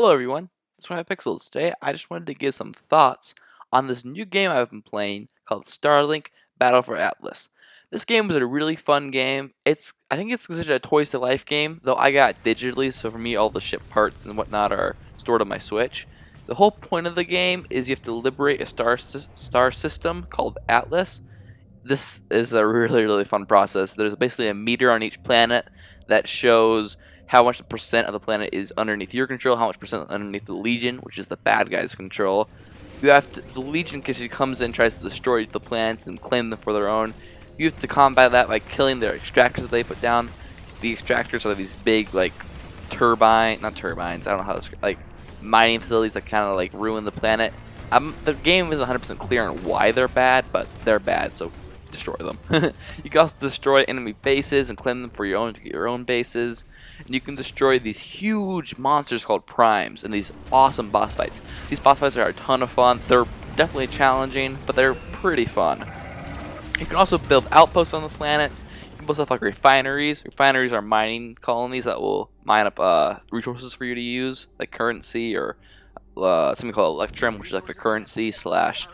Hello everyone, it's Pixels. Today I just wanted to give some thoughts on this new game I've been playing called Starlink Battle for Atlas. This game was a really fun game. I think it's considered a Toys to Life game, though I got it digitally, so for me all the ship parts and whatnot are stored on my Switch. The whole point of the game is you have to liberate a star system called Atlas. This is a really fun process. There's basically a meter on each planet that shows how much percent of the planet is underneath your control, how much percent underneath the Legion, which is the bad guys' control. The Legion comes in, tries to destroy the planets and claim them for their own. You have to combat that by killing their extractors that they put down. The extractors are these big, like, not turbines, I don't know how to, like, mining facilities that kind of, like, ruin the planet. The game isn't 100% clear on why they're bad, but they're bad, so destroy them. You can also destroy enemy bases and claim them for your own to get your own bases. And you can destroy these huge monsters called primes and these awesome boss fights. These boss fights are a ton of fun. They're definitely challenging, but they're pretty fun. You can also build outposts on the planets. You can build stuff like refineries. Refineries are mining colonies that will mine up resources for you to use, like currency or something called Electrum, which is like the currency slash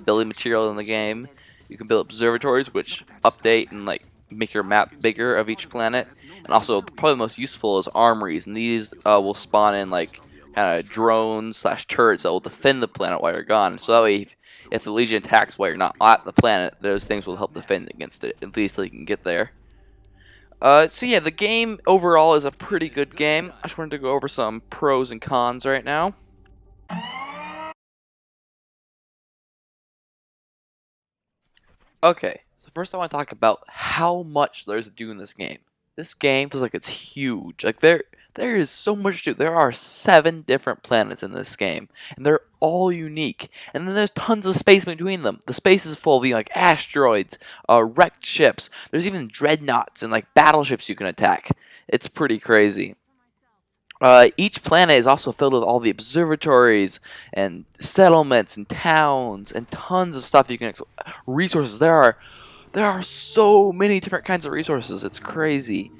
building material in the game. You can build observatories, which update and like make your map bigger of each planet. And also, probably the most useful is armories, and these will spawn in like kind of drones slash turrets that will defend the planet while you're gone. So that way, if the Legion attacks while you're not at the planet, those things will help defend against it, at least till you can get there. So yeah, the game overall is a pretty good game. I just wanted to go over some pros and cons right now. Okay, so first I want to talk about how much there's to do in this game. This game feels like it's huge. Like there is so much to do. There are 7 different planets in this game, and they're all unique. And then there's tons of space between them. The space is full of like asteroids, wrecked ships. There's even dreadnoughts and like battleships you can attack. It's pretty crazy. Each planet is also filled with all the observatories and settlements and towns and tons of stuff you can resources. There are so many different kinds of resources. It's crazy.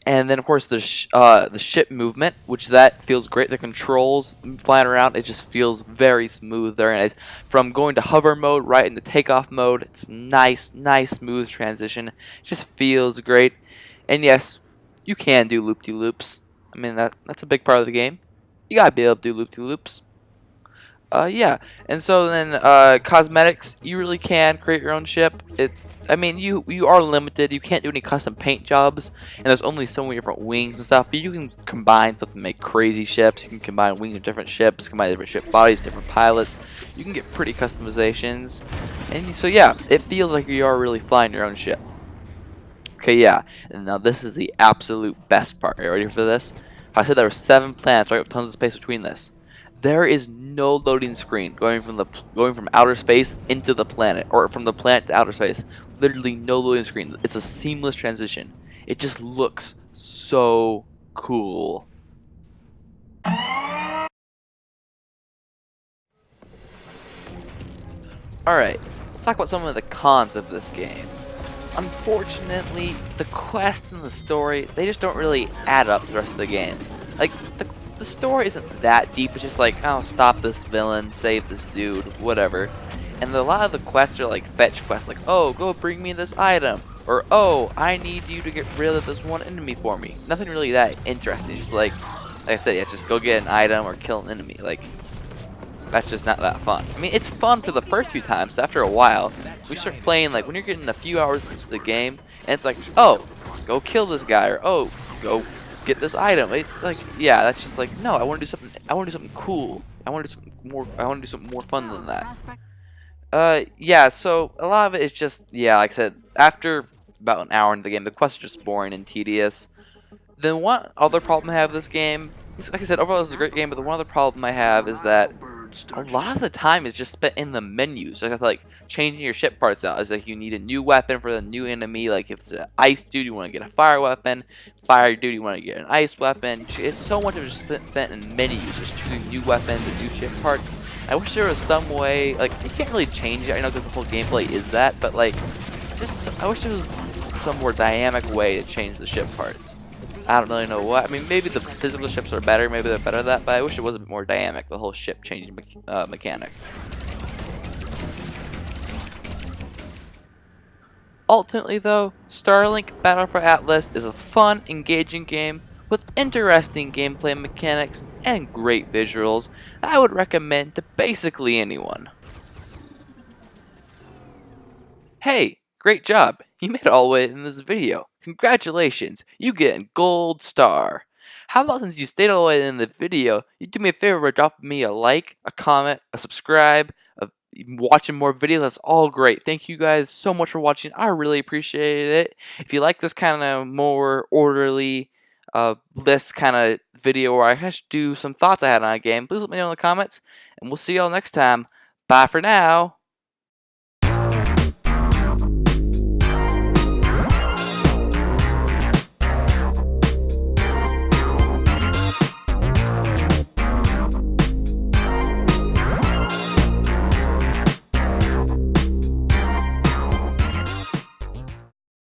And then of course the ship movement, which that feels great. The controls flying around, it just feels very smooth, very nice. From going to hover mode right into takeoff mode, it's nice smooth transition. It just feels great. And yes, you can do loop-de-loops. I mean, that's a big part of the game. You gotta be able to do loop-de-loops. Yeah, and so then cosmetics, you really can create your own ship. I mean, you are limited. You can't do any custom paint jobs, and there's only so many different wings and stuff. But you can combine stuff to make crazy ships. You can combine wings of different ships, combine different ship bodies, different pilots. You can get pretty customizations, and so yeah, it feels like you are really flying your own ship. Okay, yeah, and now this is the absolute best part. Are you ready for this? I said there were 7 planets, right, with tons of space between this. There is no loading screen going from outer space into the planet, or from the planet to outer space. Literally no loading screen. It's a seamless transition. It just looks so cool. Alright, let's talk about some of the cons of this game. Unfortunately, the quest and the story, they just don't really add up to the rest of the game. Like, the story isn't that deep. It's just like, oh, stop this villain, save this dude, whatever. And a lot of the quests are like fetch quests, like, oh, go bring me this item, or oh, I need you to get rid of this one enemy for me. Nothing really that interesting. Just like I said, yeah, just go get an item or kill an enemy. Like, that's just not that fun. I mean, it's fun for the first few times. After a while, we start playing, like, when you're getting a few hours into the game, and it's like, oh, go kill this guy, or oh, go get this item. It's like, yeah, that's just like, no, I want to do something. I want to do something cool. I want to do something more. I want to do something more fun than that. Yeah. So a lot of it is just, yeah, like I said, after about an hour into the game, the quests are just boring and tedious. Then one other problem I have with this game, like I said, overall this is a great game, but the one other problem I have is that a lot of the time is just spent in the menus. Like changing your ship parts out. It's like you need a new weapon for the new enemy. Like if it's an ice dude, you want to get a fire weapon. Fire dude, you want to get an ice weapon. It's so much of it just spent in menus, just choosing new weapons and new ship parts. I wish there was some way, like, you can't really change it. I know that the whole gameplay is that, but like, I wish there was some more dynamic way to change the ship parts. I don't really know what. I mean, maybe the physical ships are better. Maybe they're better at that, but I wish it was a bit more dynamic. The whole ship changing mechanic. Ultimately, though, Starlink Battle for Atlas is a fun, engaging game with interesting gameplay mechanics and great visuals that I would recommend to basically anyone. Hey, great job! You made it all the way in this video. Congratulations, you get a gold star. How about since you stayed all the way in the video, you do me a favor by dropping me a like, a comment, a subscribe, watching more videos. That's all great. Thank you guys so much for watching. I really appreciate it. If you like this kind of more orderly list kind of video where I just do some thoughts I had on a game, please let me know in the comments, and we'll see y'all next time. Bye for now.